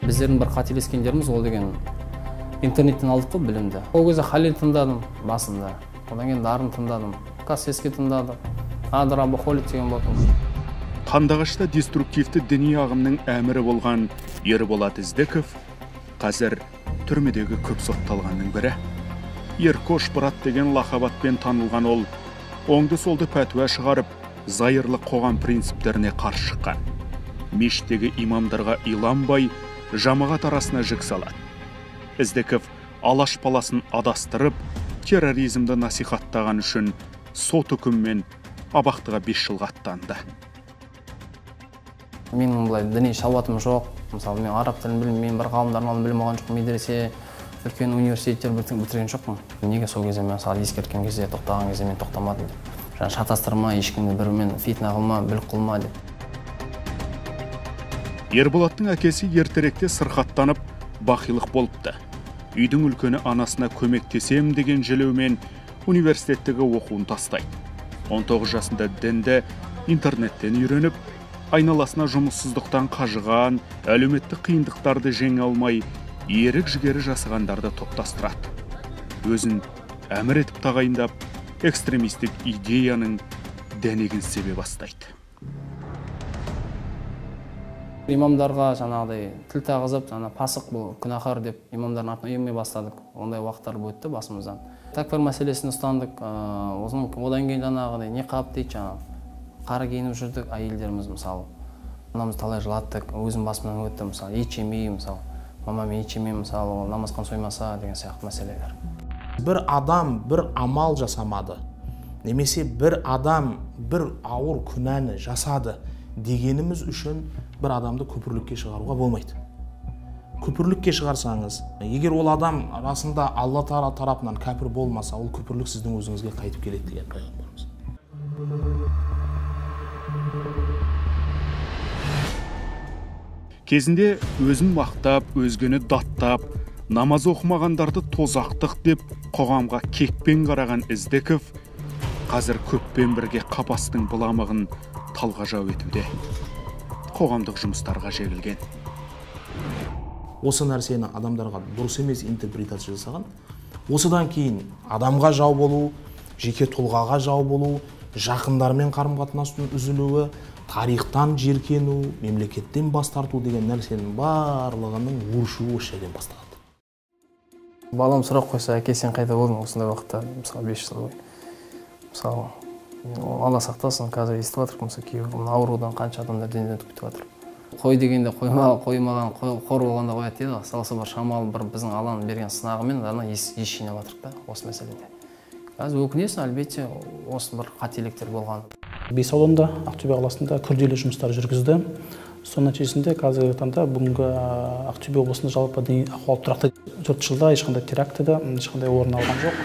Біздердің бір қателескендеріміз ол деген интернеттен алдық қой білімді. Ол кезде Халил тыңдадым басында. Одан кейін Дарын тыңдадым. Кассиский тыңдадым. Адрабахолик деген болатын. Қандағашта деструктивті діни ағымның әмірі болған Ерболат Іздіков қазір түрмедегі көп сотталғанның бірі. Еркош Брат деген лақабатпен танылған ол, оңды-солды пәтуа шығарып, зайырлы қоғам принциптеріне қарсы шыққан. Мешіттегі имамдарға иланбай, жамағат арасына жік салады. Іздіков Алаш баласын адастырып, терроризмді насихаттаған үшін сот үкімімен абақтыға 5 жылға аттанды. Менің бұлай діни сауатым жоқ. Мысалы, мен араб тілін білмеймін, мен бір ғалымдардың білім алған жоқпын, медресе, үлкен университеттер бітірген жоқпын. Неге сол кезде мен мысалы ескерткен кезде, тоқтаған кезде мен тоқтамадым деп. Жаңа шатастырма, ешкімді бірімен фитна қылма, бүлік қылма деп. Ерболаттың әкесі ертеректе сырқаттанып, бақилық болыпты. Үйдің үлкені анасына көмектесем деген желеумен университеттегі оқуын тастайды. 19 жасында дінді интернеттен үйреніп, айналасына жұмыссыздықтан қажыған, әлеуметтік қиындықтарды жеңе алмай, ерік жігері жасығандарды топтастырады. Өзін әмір етіп тағайындап, экстремистік идеяның дәнегін себе бастайды. Имамдарға жаңағыдай тіл тағызып, пасық бұл күнәһар деп имамдардың артына үймей бастадық. Ондай уақыттар өтті басымыздан. Такфир мәселесін ұстандық. Одан кейін жаңағыдай ниқаб дейді, қара киініп жүрдік, әйелдеріміз мысалы. Анамыз талай жылаттық, өзім басымнан өтті, мысалы, ет жемей, мысалы, мамам ет жемей, мысалы, намазхан соймаса деген сияқты мәселелер. Бір адам бір амал жасамады, немесе бір адам бір ауыр күнәні жасады дегеніміз үшін бір адамды күпірлікке шығаруға болмайды. Күпірлікке шығарсаңыз, егер ол адам расында Алла Тағала тарапынан кәпір болмаса, ол күпірлік сіздің өзіңізге қайтып келеді деген пайғамбарымыз. Кезінде өзін мақтап, өзгені даттап, намаз оқымағандарды тозақтық деп қоғамға кекпен қараған Іздіков қазір көппен бірге қапастың бұламығын талғажау етуде. Қоғамдық жұмыстарға жегілген. Осы нәрсені адамдарға дұрыс емес интерпретация жасаған. Осыдан кейін адамға жау болу, жеке тұлғаға жау болу, жақындармен қарым-қатынастың үзілуі, тарихтан жеркену, мемлекеттен бас тарту деген нәрсенің барлығының өршуі осы жерден басталады. Балам сұрақ қойса, әке сен қайда болдың осындай уақытта, мысалы 5 жыл бойы. Мысалы, Алла сақтасын, қазір естіп жатырмын, мысалы, аурудан қанша адамдар денеден өтіп жатыр. Қой дегенде қоймаған, қор болғанда қояды дейді, саласы бар шамалы бір біздің Алланың берген сынағымен еш жинап жатырық та осы мәселеде. Қазір өкінесің, әлбетте осы бір қателіктер болған. Бес ауданда, Ақтөбе қаласында күрделі жұмыстар жүргізді. Соның нәтижесінде қазіргі таңда бүгінгі Ақтөбе облысында жалпы діни ахуал тұрақты. 4 жылда ешқандай терактіде ешқандай орын алған жоқ.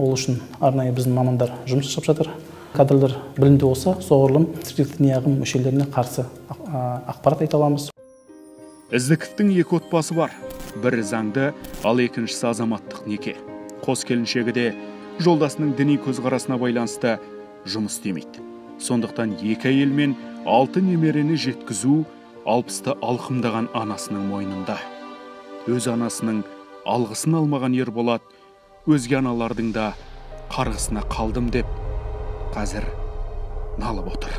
Ол үшін арнайы біздің мамандар жұмыс жасап жатыр. Кадрлар білімді болса, соғұрлым діни ағым мүшелеріне қарсы ақпарат айта аламыз. Іздіковтің 2 отбасы бар. Бірі заңды, ал екіншісі азаматтық неке. Қос келіншегі де жолдасының діни көзқарасына байланысты жұмыс істемейді. Сондықтан 2 әйел мен 6 немерені жеткізу 60-ты алқымдаған анасының мойнында. Өз анасының алғысын алмаған Ерболат өзге аналардың да қарғысына қалдым деп қазір налып отыр.